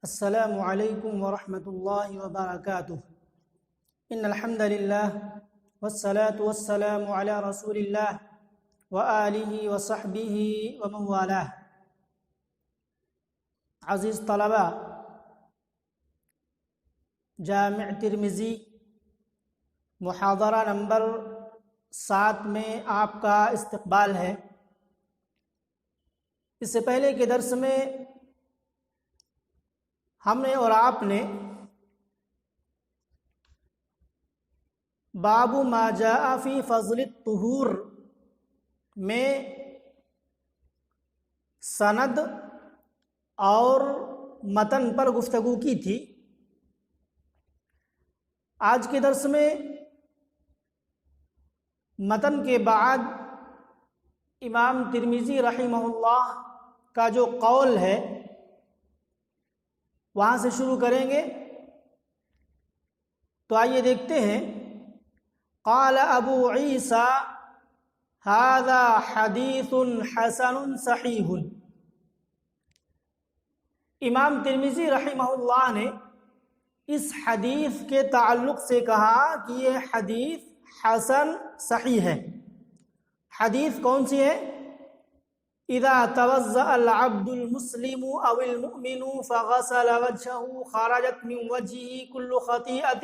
السلام علیکم ورحمۃ اللہ وبرکاتہ ان الحمد للہ والصلاة والسلام علی رسول اللہ وآلہ وصحبہ ومن والاه۔ عزیز طلبہ، جامع ترمذی محاضرہ نمبر 7 میں آپ کا استقبال ہے۔ اس سے پہلے کے درس میں ہم نے اور آپ نے باب ما جاء فی فضل الطہور میں سند اور متن پر گفتگو کی تھی۔ آج کے درس میں متن کے بعد امام ترمذی رحمہ اللہ کا جو قول ہے وہاں سے شروع کریں گے۔ تو آئیے دیکھتے ہیں۔ قال ابو عیسیٰ ھذا حدیث حسن صحیح۔ امام ترمذی رحمہ اللہ نے اس حدیث کے تعلق سے کہا کہ یہ حدیث حسن صحیح ہے۔ حدیث کون سی ہے؟ اذا توضأ العبد المسلم او المؤمن فغسل وجهه خرجت من وجهه كل خطيئة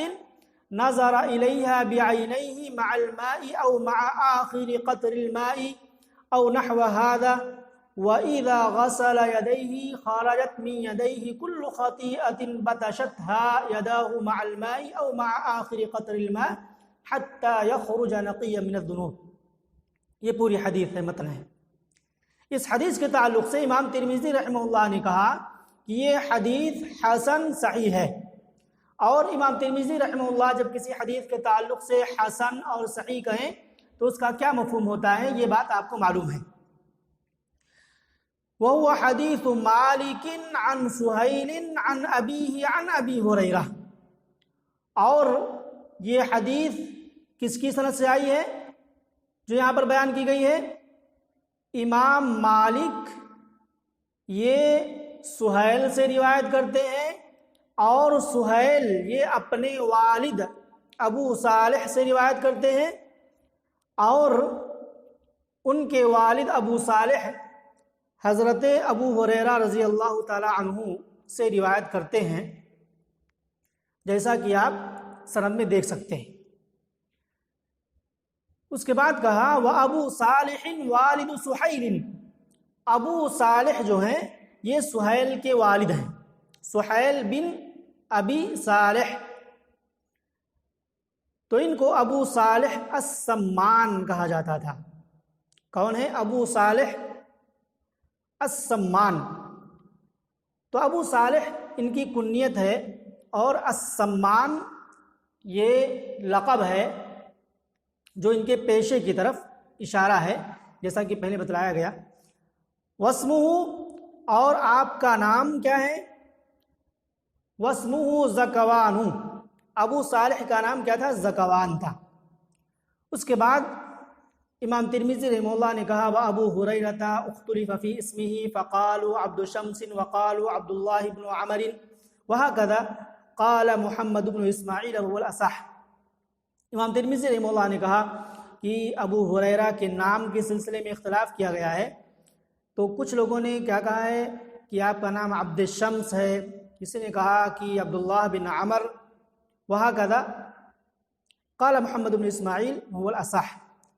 نظر إليها بعينيه مع الماء او مع آخر قطر الماء او نحو هذا، وإذا غسل يديه خرجت من يديه كل خطيئة بطشتها يداه مع الماء او مع آخر قطر الماء حتى يخرج نقيا من الذنوب۔ یہ پوری حدیث ہے، متن ہے۔ اس حدیث کے تعلق سے امام ترمذی رحمہ اللہ نے کہا کہ یہ حدیث حسن صحیح ہے۔ اور امام ترمذی رحمہ اللہ جب کسی حدیث کے تعلق سے حسن اور صحیح کہیں تو اس کا کیا مفہوم ہوتا ہے، یہ بات آپ کو معلوم ہے۔ وَهُوَ حَدِيثُ مَالِكٍ عَنْ سُهَيْلٍ عَنْ أَبِيهِ عَنْ أَبِي هُرَيْرَةَ۔ اور یہ حدیث کس کی سند سے آئی ہے جو یہاں پر بیان کی گئی ہے؟ امام مالک یہ سہیل سے روایت کرتے ہیں، اور سہیل یہ اپنے والد ابو صالح سے روایت کرتے ہیں، اور ان کے والد ابو صالح حضرت ابو ہریرہ رضی اللہ تعالی عنہ سے روایت کرتے ہیں، جیسا کہ آپ سند میں دیکھ سکتے ہیں۔ اس کے بعد کہا وَأَبُو صَالِحٍ وَالِدُ سُحَيْلٍ۔ ابو صالح جو ہیں یہ سہیل کے والد ہیں، سہیل بن ابی صالح، تو ان کو ابو صالح السمان کہا جاتا تھا۔ کون ہے؟ ابو صالح السمان۔ تو ابو صالح ان کی کنیت ہے، اور السمان یہ لقب ہے جو ان کے پیشے کی طرف اشارہ ہے، جیسا کہ پہلے بتلایا گیا۔ واسمہ، اور آپ کا نام کیا ہے؟ واسمہ زکوان۔ ابو صالح کا نام کیا تھا؟ زکوان تھا۔ اس کے بعد امام ترمذی رحمہ اللہ نے کہا وابو ہریرہ اختلف فی اسمہ فقالوا عبد شمس وقالوا عبد اللہ بن عمر وہکذا قال محمد بن اسماعیل وهو الاصح۔ امام ترمذی رحمہ اللہ نے کہا کہ ابو ہریرہ کے نام کے سلسلے میں اختلاف کیا گیا ہے، تو کچھ لوگوں نے کیا کہا ہے کہ آپ کا نام عبد الشمس ہے، کسی نے کہا کہ عبداللہ بن عمر، وہکذا قال محمد بن اسماعیل هو الاصح۔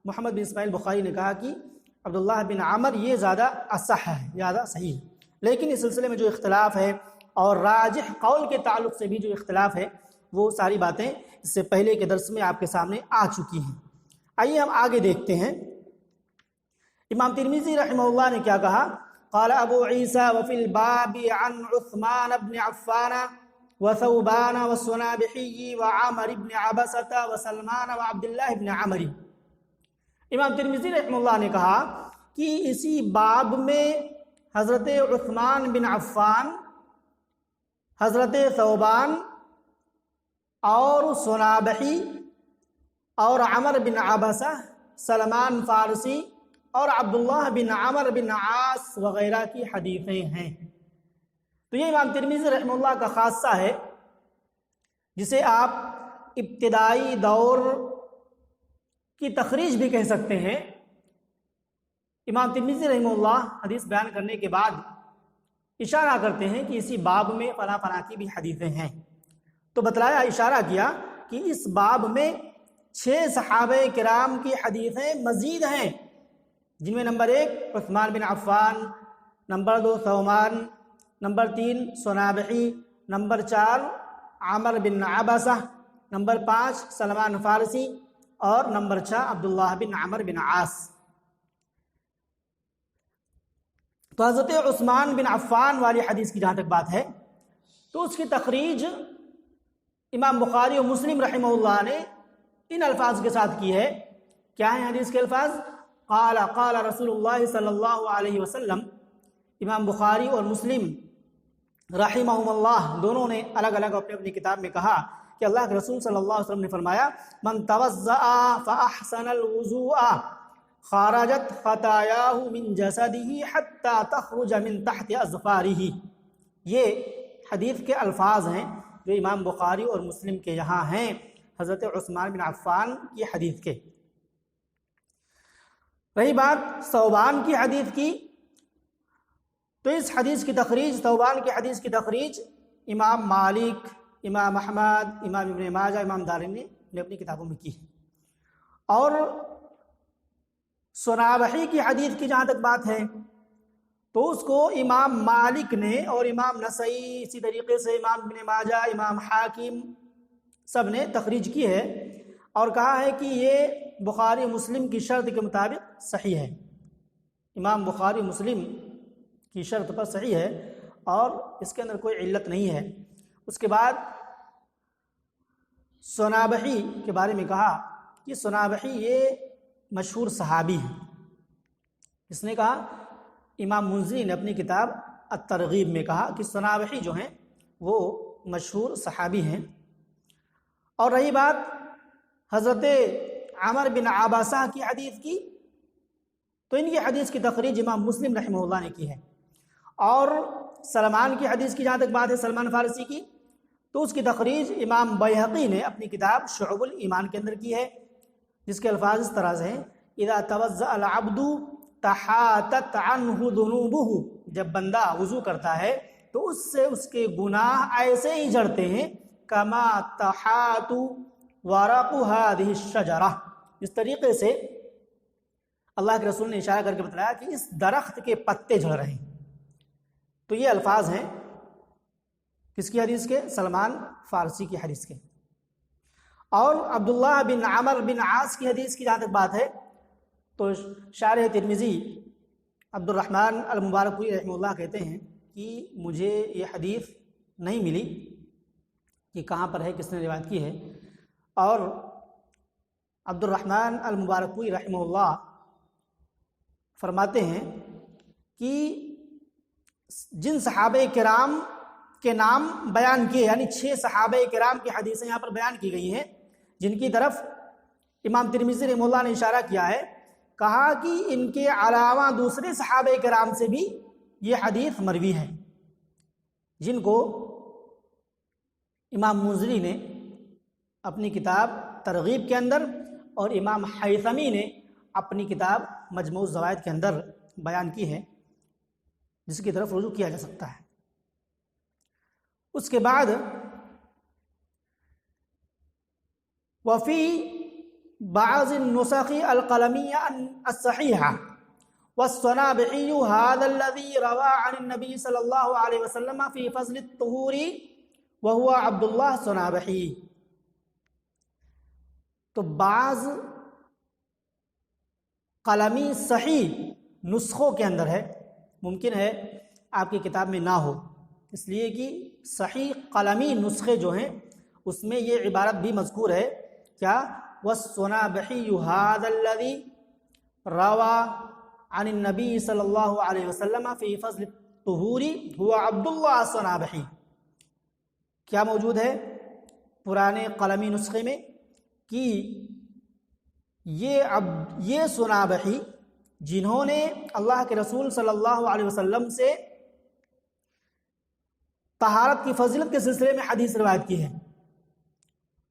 محمد بن اسماعیل بخاری نے کہا کہ عبداللہ بن عمر یہ زیادہ اصح ہے، زیادہ صحیح ہے۔ لیکن اس سلسلے میں جو اختلاف ہے اور راجح قول کے تعلق سے بھی جو اختلاف ہے، وہ ساری باتیں اس سے پہلے کے درس میں آپ کے سامنے آ چکی ہیں۔ آئیے ہم آگے دیکھتے ہیں۔ امام ترمذی رحمہ اللہ نے کیا کہا؟ قال ابو عیسیٰ وفی الباب عن عثمان بن عفان وثوبان والصنابحی وعامر بن عبسة وسلمان وعبداللہ بن عمر۔ امام ترمذی رحمہ اللہ نے کہا کہ اسی باب میں حضرت عثمان بن عفان، حضرت ثوبان اور صنابحی اور عمر بن عبسہ، سلمان فارسی اور عبداللہ بن عمر بن عاص وغیرہ کی حدیثیں ہیں۔ تو تو یہ امام ترمذی رحمہ اللہ کا خاصہ ہے، جسے آپ ابتدائی دور کی تخریج بھی کہہ سکتے ہیں۔ امام ترمذی رحمہ اللہ حدیث بیان کرنے کے بعد اشارہ کرتے ہیں کہ اسی باب میں فلاں فلاں کی بھی حدیثیں ہیں، تو بتلایا، اشارہ کیا کہ اس باب میں 6 صحابہ کرام کی حدیثیں مزید ہیں، جن میں نمبر 1 عثمان بن عفان، نمبر 2 ثوبان، نمبر 3 صنابحی، نمبر 4 عامر بن عبسہ، نمبر 5 سلمان فارسی، اور نمبر 6 عبداللہ بن عمر بن عاص۔ تو حضرت عثمان بن عفان والی حدیث کی جہاں تک بات ہے تو اس کی تخریج امام بخاری اور مسلم رحمہ اللہ نے ان الفاظ کے ساتھ کی ہے۔ کیا ہیں حدیث کے الفاظ؟ قال قال رسول اللہ صلی اللہ علیہ وسلم۔ امام بخاری اور مسلم رحمہم اللہ دونوں نے الگ الگ اپنی کتاب میں کہا کہ اللہ کے رسول صلی اللہ علیہ وسلم نے فرمایا، من توضأ فأحسن الوضوء خرجت خطاياه من جسده حتى تخرج من تحت اظفاره۔ یہ حدیث کے الفاظ ہیں جو امام بخاری اور مسلم کے یہاں ہیں حضرت عثمان بن عفان کی حدیث کے۔ رہی بات ثوبان کی حدیث کی، تو اس حدیث کی تخریج، ثوبان کی حدیث کی تخریج امام مالک، امام احمد، امام ابن ماجہ، امام دارمی نے اپنی کتابوں میں کی ہے۔ اور صنابحی کی حدیث کی جہاں تک بات ہے تو اس کو امام مالک نے اور امام نسائی، اسی طریقے سے امام ابن ماجہ، امام حاکم سب نے تخریج کی ہے اور کہا ہے کہ یہ بخاری مسلم کی شرط کے مطابق صحیح ہے، امام بخاری مسلم کی شرط پر صحیح ہے اور اس کے اندر کوئی علت نہیں ہے۔ اس کے بعد صنابحی کے بارے میں کہا کہ صنابحی یہ مشہور صحابی ہیں۔ اس نے کہا، امام منذری نے اپنی کتاب الترغیب میں کہا کہ صنابحی جو ہیں وہ مشہور صحابی ہیں۔ اور رہی بات حضرت عامر بن عبسہ کی حدیث کی، تو ان کی حدیث کی تخریج امام مسلم رحمہ اللہ نے کی ہے۔ اور سلمان کی حدیث کی جہاں تک بات ہے، سلمان فارسی کی، تو اس کی تخریج امام بیہقی نے اپنی کتاب شعب الایمان کے اندر کی ہے، جس کے الفاظ اس طرح سے ہیں، اذا توضأ العبد تحاتت عنہ ذنوبہ، جب بندہ وضو کرتا ہے تو اس سے اس کے گناہ ایسے ہی جھڑتے ہیں، کما تحات ورق هذه الشجرہ، اس طریقے سے اللہ کے رسول نے اشارہ کر کے بتلایا کہ اس درخت کے پتے جھڑ رہے ہیں۔ تو یہ الفاظ ہیں کس کی حدیث کے؟ سلمان فارسی کی حدیث کے۔ اور عبداللہ بن عمر بن عاص کی حدیث کی جہاں تک بات ہے تو شارح ترمذی عبد الرحمن المبارکپوری رحمہ اللہ کہتے ہیں کہ مجھے یہ حدیث نہیں ملی کہ کہاں پر ہے، کس نے روایت کی ہے۔ اور عبد الرحمن المبارکپوری رحمہ اللہ فرماتے ہیں کہ جن صحابہ کرام کے نام بیان کیے، یعنی 6 صحابہ کرام کی حدیثیں یہاں پر بیان کی گئی ہیں، جن کی طرف امام ترمذی رحمہ اللہ نے اشارہ کیا ہے، کہا کہ ان کے علاوہ دوسرے صحابہ کرام سے بھی یہ حدیث مروی ہے، جن کو امام منذری نے اپنی کتاب ترغیب کے اندر اور امام حیثمی نے اپنی کتاب مجموع الزوائد کے اندر بیان کی ہے، جس کی طرف رجوع کیا جا سکتا ہے۔ اس کے بعد وفی بعض النسخ القلمية الصحيحة والصنابحي هذا الذي روى عن النبي صلى الله عليه وسلم في فضل الطهور وهو عبد الله الصنابحي۔ تو بعض قلمی صحیح نسخوں کے اندر ہے، ممکن ہے آپ کی کتاب میں نہ ہو، اس لیے کہ صحیح قلمی نسخے جو ہیں اس میں یہ عبارت بھی مذکور ہے، کیا؟ وَالصُّنَابِحِيُّ هَذَا الَّذِي رَوَى عَنِ النَّبِيِّ صلی اللہ علیہ وسلم فی فضل الطہور هو عبد اللہ الصنابحی۔ کیا موجود ہے پرانے قلمی نسخے میں کہ یہ صنابحی جنہوں نے اللہ کے رسول صلی اللہ علیہ وسلم سے طہارت کی فضیلت کے سلسلے میں حدیث روایت کی ہے،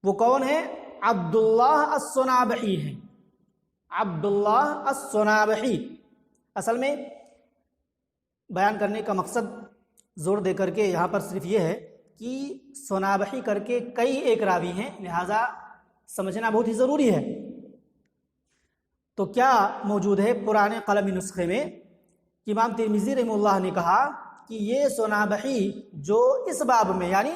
وہ کون ہے؟ عبداللہ الصنابحی ہے، عبداللہ الصنابحی۔ اصل میں بیان کرنے کا مقصد زور دے کر کے یہاں پر صرف یہ ہے کہ صنابحی کر کے کئی ایک راوی ہیں، لہذا سمجھنا بہت ہی ضروری ہے۔ تو کیا موجود ہے پرانے قلمی نسخے میں کہ امام ترمذی رحمہ اللہ نے کہا کہ یہ صنابحی جو اس باب میں یعنی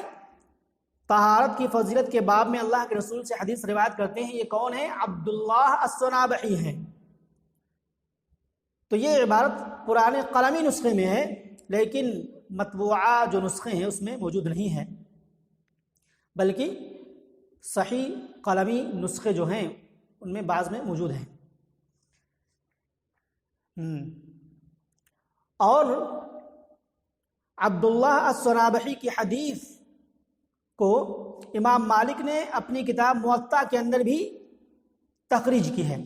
طہارت کی فضیلت کے باب میں اللہ کے رسول سے حدیث روایت کرتے ہیں، یہ کون ہے؟ عبداللہ الصنابحی ہیں۔ تو یہ عبارت پرانے قلمی نسخے میں ہے، لیکن مطبوعہ جو نسخے ہیں اس میں موجود نہیں ہے، بلکہ صحیح قلمی نسخے جو ہیں ان میں بعض میں موجود ہیں۔ اور عبداللہ الصنابحی کی حدیث کو امام مالک نے اپنی کتاب موطا کے اندر بھی تخریج کی ہے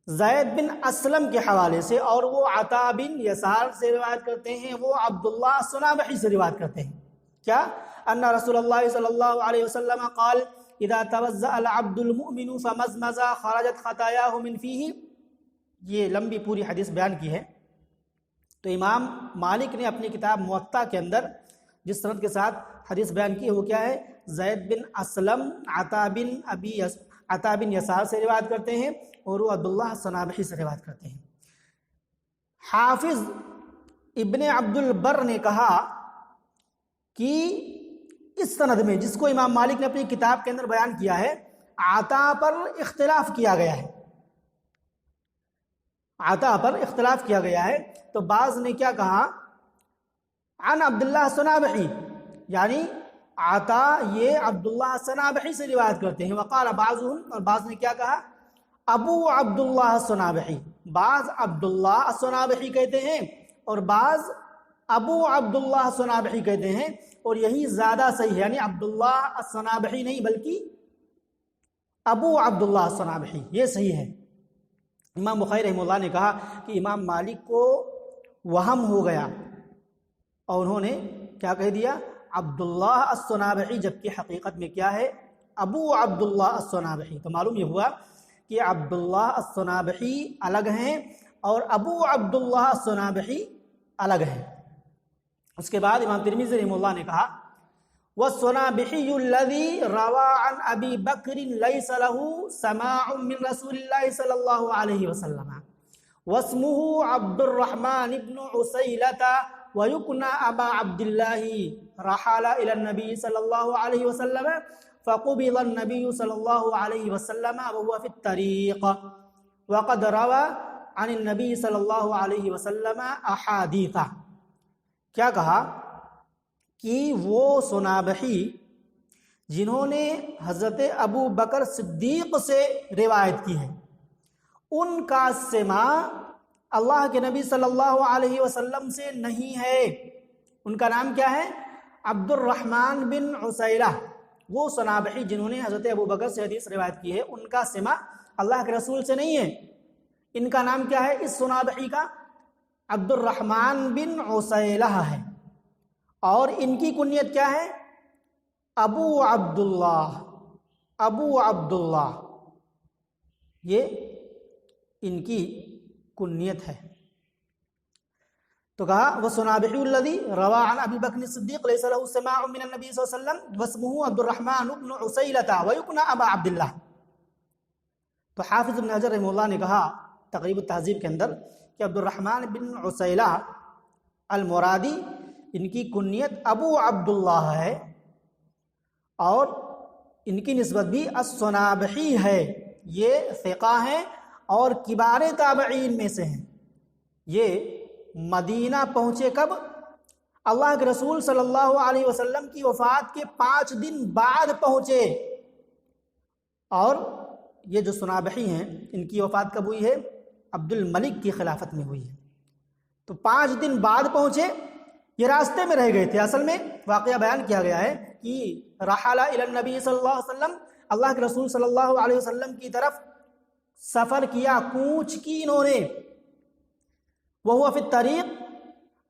زید بن اسلم کے حوالے سے، اور وہ عطا بن یسار سے روایت کرتے ہیں، وہ عبداللہ الصنابحی سے روایت کرتے ہیں۔ کیا؟ ان رسول اللہ صلی اللہ علیہ وسلم قال اذا توضأ العبد المؤمن فمزمز خرجت خطاياه من فيه۔ یہ لمبی پوری حدیث بیان کی ہے۔ تو امام مالک نے اپنی کتاب موطا کے اندر جس سند کے ساتھ حدیث بیان کی ہے وہ کیا ہے؟ زید بن اسلم عطا بن یسار سے روایت کرتے ہیں، اور وہ عبداللہ الصنابحی سے روایت کرتے ہیں۔ حافظ ابن عبد البر نے کہا کہ اس سند میں جس کو امام مالک نے اپنی کتاب کے اندر بیان کیا ہے، عطا پر اختلاف کیا گیا ہے، عطا پر اختلاف کیا گیا ہے۔ تو بعض نے کیا کہا؟ عن عبداللہ الصنابحی، یعنی عطا یہ عبداللہ الصنابحی سے روایت کرتے ہیں۔ وقال بعضهم، اور بعض نے کیا کہا؟ ابو عبداللہ الصنابحی، بعض عبداللہ الصنابحی کہتے ہیں اور بعض ابو عبداللہ الصنابحی کہتے ہیں، اور یہی زیادہ صحیح ہے، یعنی عبداللہ الصنابحی نہیں بلکہ ابو عبداللہ الصنابحی، یہ صحیح ہے۔ امام بخاری رحمہ اللہ نے کہا کہ امام مالک کو وہم ہو گیا اور انہوں نے کیا کہہ دیا؟ عبداللہ الصنابحی، جبکہ حقیقت میں کیا ہے؟ ابو عبداللہ الصنابحی۔ تو معلوم یہ ہوا کہ عبداللہ الصنابحی الگ ہیں اور ابو عبداللہ الصنابحی الگ ہیں۔ اس کے بعد امام ترمذی رحمہ اللہ نے کہا والصنابحی الذی روى عن ابی بکر لیس له سماع من رسول اللہ صلی اللہ علیہ وسلم واسمه عبد الرحمن بن عسیلة ويكنى ابا عبد الله رحل الى النبي صلی اللہ علیہ وسلم فقبض النبي صلی اللہ علیہ وسلم وهو في الطريق وقد روى عن النبي صلی اللہ علیہ وسلم احادیث۔ کیا کہا کہ وہ صنابحی جنہوں نے حضرت ابو بکر صدیق سے روایت کی ہے، ان کا سماع اللہ کے نبی صلی اللہ علیہ وسلم سے نہیں ہے۔ ان کا نام کیا ہے؟ عبد الرحمن بن عسیلہ، وہ صنابحی جنہوں نے حضرت ابو بکر سے حدیث روایت کی ہے، ان کا سماع اللہ کے رسول سے نہیں ہے۔ ان کا نام کیا ہے اس صنابحی کا؟ عبد الرحمن بن عسیلہ ہے، اور ان کی کنیت کیا ہے؟ ابو عبداللہ، ابو عبداللہ، یہ ان کی کنیت ہے۔ تو کہا وَصُنَابِحُ الَّذِي رَوَى عَنْ أَبِي بَكْرٍ الصِّدِّيقِ لَيْسَ لَهُ سَمَاعٌ مِّنَ النَّبِيِّ صلی اللہ علیہ وسلم وَاسْمُهُ عبد الرحمن بن عسیلة وَيُكْنَى أَبَا عبد اللہ۔ تو حافظ ابن حجر رحمہ اللہ نے کہا تقریب التہذیب کے اندر کہ عبد الرحمن بن عسیلہ المرادی ان کی کنیت ابو عبداللہ ہے، اور ان کی نسبت بھی الصنابحی ہے۔ یہ ثقہ ہیں اور کبار تابعین میں سے ہیں۔ یہ مدینہ پہنچے کب؟ اللہ کے رسول صلی اللہ علیہ وسلم کی وفات کے 5 دن بعد پہنچے۔ اور یہ جو صنابحی ہیں ان کی وفات کب ہوئی ہے؟ عبد الملک کی خلافت میں ہوئی ہے۔ تو 5 دن بعد پہنچے، یہ راستے میں رہ گئے تھے۔ اصل میں واقعہ بیان کیا گیا ہے کہ رحل الی النبی صلی اللہ علیہ وسلم، اللہ کے رسول صلی اللہ علیہ وسلم کی طرف سفر کیا، کوچ کی انہوں نے۔ وہو فی الطریق،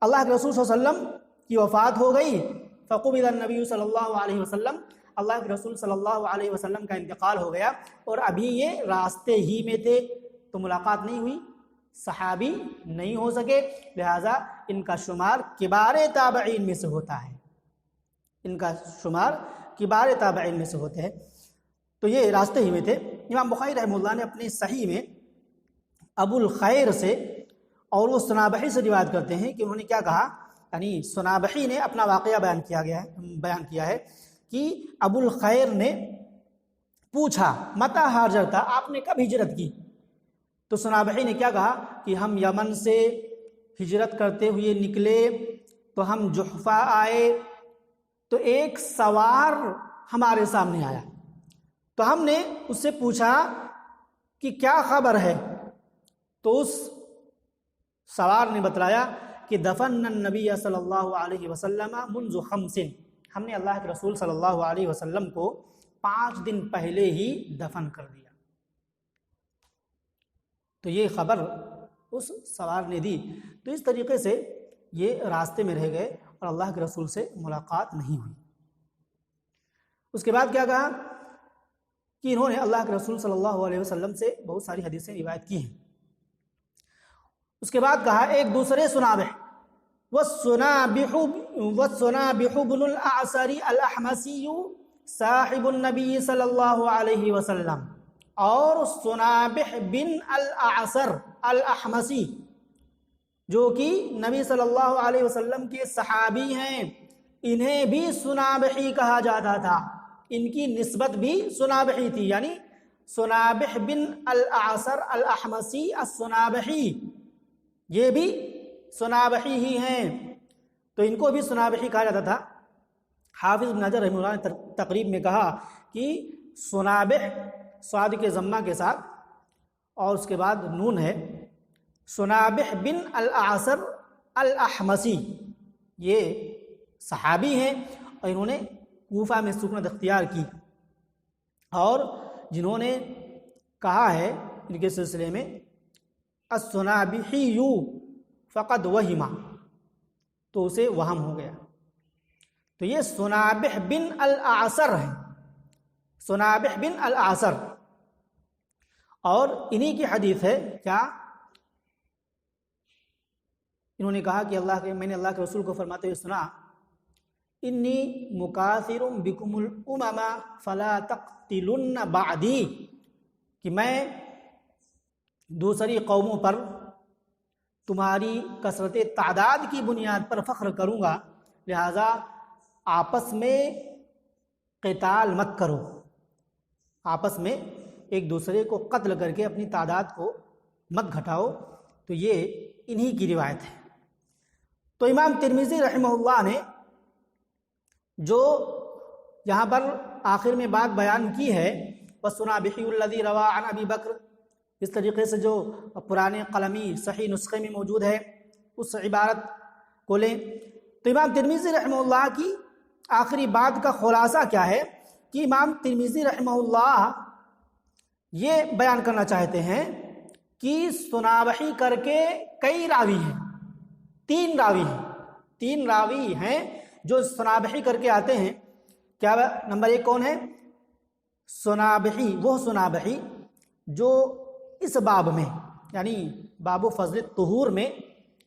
اللہ کے رسول صلی اللہ علیہ وسلم کی وفات ہو گئی۔ فقبض النبی صلی اللہ علیہ وسلم، اللہ کے رسول صلی اللہ علیہ وسلم کا انتقال ہو گیا، اور ابھی یہ راستے ہی میں تھے، تو ملاقات نہیں ہوئی، صحابی نہیں ہو سکے، لہٰذا ان کا شمار کبار تابعین میں سے ہوتا ہے، ان کا شمار کبار تابعین میں سے ہوتے ہیں، تو یہ راستے ہی میں تھے۔ امام بخاری رحمہ اللہ نے اپنی صحیح میں ابو الخیر سے، اور وہ صنابحی سے روایت کرتے ہیں کہ انہوں نے کیا کہا، یعنی صنابحی نے اپنا واقعہ بیان کیا ہے کہ ابو الخیر نے پوچھا متى ہاجرت، آپ نے کب ہجرت کی؟ تو صنابحی نے کیا کہا کہ ہم یمن سے ہجرت کرتے ہوئے نکلے تو ہم جحفہ آئے، تو ایک سوار ہمارے سامنے آیا، تو ہم نے اس سے پوچھا کہ کیا خبر ہے، تو اس سوار نے بتلایا کہ دفن النبی صلی اللہ علیہ وسلم منذ 5، ہم نے اللہ کے رسول صلی اللہ علیہ وسلم کو 5 دن پہلے ہی دفن کر دیا۔ تو یہ خبر اس سوار نے دی، تو اس طریقے سے یہ راستے میں رہ گئے اور اللہ کے رسول سے ملاقات نہیں ہوئی۔ اس کے بعد کیا کہا کہ انہوں نے اللہ کے رسول صلی اللہ علیہ وسلم سے بہت ساری حدیثیں روایت کی ہیں۔ اس کے بعد کہا ایک دوسرے صنابح، والصنابح بن الاعصر الاحمسی صاحب النبی صلی اللہ علیہ وسلم، اور صنابح بن الاعصر الاحمسی جو کہ نبی صلی اللہ علیہ وسلم کے صحابی ہیں، انہیں بھی صنابحی کہا جاتا تھا، ان کی نسبت بھی صنابحی تھی، یعنی صنابح بن الاعصر الاحمسی الصنابحی، یہ بھی صنابحی ہی ہیں، تو ان کو بھی صنابحی کہا جاتا تھا۔ حافظ ابن حجر رحمہ اللہ نے تقریب میں کہا کہ صنابح صاد کے ضمہ کے ساتھ اور اس کے بعد نون ہے، صنابح بن الاعصر الاحمسی، یہ صحابی ہیں اور انہوں نے کوفہ میں سکونت اختیار کی، اور جنہوں نے کہا ہے ان کے سلسلے میں الصنابحی فقد وہما، تو اسے وہم ہو گیا، تو یہ صنابح بن الاعصر ہیں، صنابح بن الاعصر، اور انہی کی حدیث ہے کیا، انہوں نے کہا کہ میں نے اللہ کے رسول کو فرماتے ہوئے سنا انی مکاثر بکم الامم فلا تقتلن بعدی، کہ میں دوسری قوموں پر تمہاری کثرت تعداد کی بنیاد پر فخر کروں گا، لہذا آپس میں قتال مت کرو، آپس میں ایک دوسرے کو قتل کر کے اپنی تعداد کو مت گھٹاؤ، تو یہ انہی کی روایت ہے۔ تو امام ترمذی رحمہ اللہ نے جو یہاں پر آخر میں بات بیان کی ہے وَالصُّنَابِحِيُّ الَّذِي رَوَىٰ عَنْ أَبِي بَكْرٍ، اس طریقے سے جو پرانے قلمی صحیح نسخے میں موجود ہے اس عبارت کو لیں، تو امام ترمذی رحمہ اللہ کی آخری بات کا خلاصہ کیا ہے کہ امام ترمذی رحمہ اللہ یہ بیان کرنا چاہتے ہیں کہ صنابحی کر کے کئی راوی ہیں، 3 راوی ہیں جو صنابحی کر کے آتے ہیں۔ کیا نمبر 1 کون ہے؟ صنابحی، وہ صنابحی جو اس باب میں یعنی باب فضل الطہور میں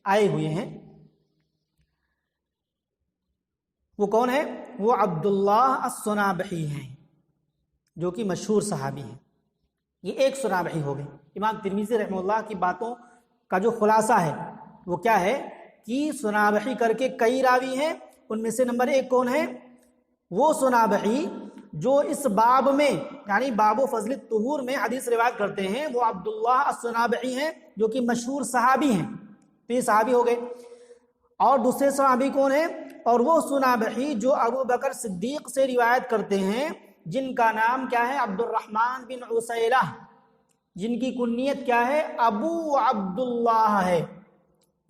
آئے ہوئے ہیں، وہ کون ہے؟ وہ عبداللہ الصنابحی ہیں جو کہ مشہور صحابی ہیں۔ یہ ایک صنابحی ہو گئے۔ امام ترمذی رحمہ اللہ کی باتوں کا جو خلاصہ ہے وہ کیا ہے کہ صنابحی کر کے کئی راوی ہیں، ان میں سے نمبر 1 کون ہے؟ وہ صنابحی جو اس باب میں یعنی باب فضل الطہور میں حدیث روایت کرتے ہیں، وہ عبداللہ الصنابحی ہیں جو کہ مشہور صحابی ہیں، تو یہ صحابی ہو گئے۔ اور دوسرے صحابی کون ہیں؟ اور وہ صنابحی جو ابو بکر صدیق سے روایت کرتے ہیں، جن کا نام کیا ہے؟ عبد الرحمن بن عسیلہ، جن کی کنیت کیا ہے؟ ابو عبداللہ ہے،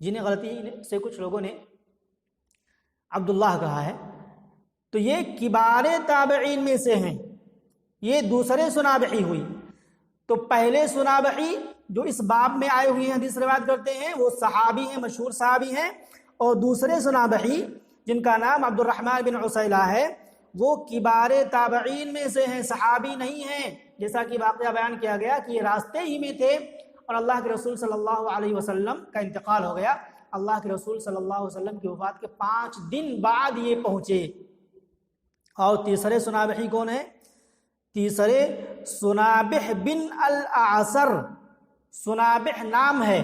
جنہیں غلطی سے کچھ لوگوں نے عبداللہ کہا ہے، تو یہ کبار تابعین میں سے ہیں، یہ دوسرے صنابحی ہوئی۔ تو پہلے صنابحی جو اس باب میں آئے ہوئے ہیں حدیث روایت کرتے ہیں وہ صحابی ہیں، مشہور صحابی ہیں، اور دوسرے صنابحی جن کا نام عبد الرحمن بن عسیلہ ہے، وہ کبار تابعین میں سے ہیں، صحابی نہیں ہیں، جیسا کہ واقعہ بیان کیا گیا کہ یہ راستے ہی میں تھے اور اللہ کے رسول صلی اللہ علیہ وسلم کا انتقال ہو گیا۔ اللہ کے رسول صلی اللہ علیہ وسلم کی وفات کے 5 دن بعد یہ پہنچے۔ اور تیسرے سنابحی کون ہیں؟ تیسرے سنابح بن الاعصر، سنابح نام ہے،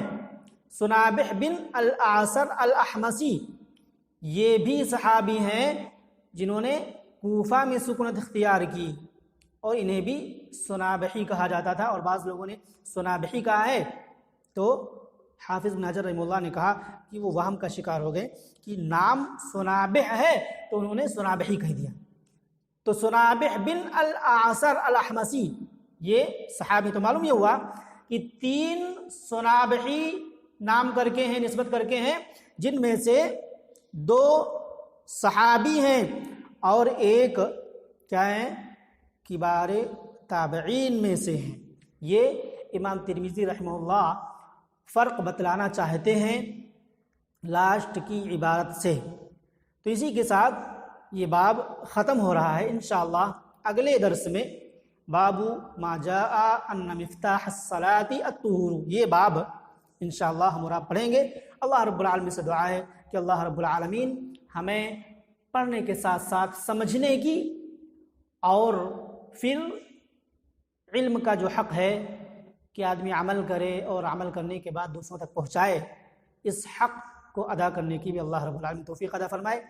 سنابح بن الاعصر الاحمسی، یہ بھی صحابی ہیں جنہوں نے کوفہ میں سکونت اختیار کی، اور انہیں بھی سنابحی کہا جاتا تھا، اور بعض لوگوں نے سنابحی کہا ہے۔ تو حافظ بن حجر رحمہ اللہ نے کہا کہ وہ وہم کا شکار ہو گئے کہ نام سنابح ہے تو انہوں نے سنابحی کہہ دیا۔ تو سنابح بن الاعصر الاحمسی یہ صحابی، تو معلوم یہ ہوا کہ 3 سنابحی نام کر کے ہیں، نسبت کر کے ہیں، جن میں سے 2 صحابی ہیں اور ایک کیا ہیں؟ کبار تابعین میں سے ہیں۔ یہ امام ترمذی رحمہ اللہ فرق بتلانا چاہتے ہیں لاسٹ کی عبارت سے۔ تو اسی کے ساتھ یہ باب ختم ہو رہا ہے۔ انشاءاللہ اگلے درس میں باب ما جاء ان مفتاح الصلاۃ الطہور، یہ باب انشاءاللہ ہم اور آپ پڑھیں گے۔ اللہ رب العالمین سے دعا ہے کہ اللہ رب العالمین ہمیں پڑھنے کے ساتھ ساتھ سمجھنے کی، اور پھر علم کا جو حق ہے کہ آدمی عمل کرے اور عمل کرنے کے بعد دوسروں تک پہنچائے، اس حق کو ادا کرنے کی بھی اللہ رب العالمین توفیق عطا فرمائے۔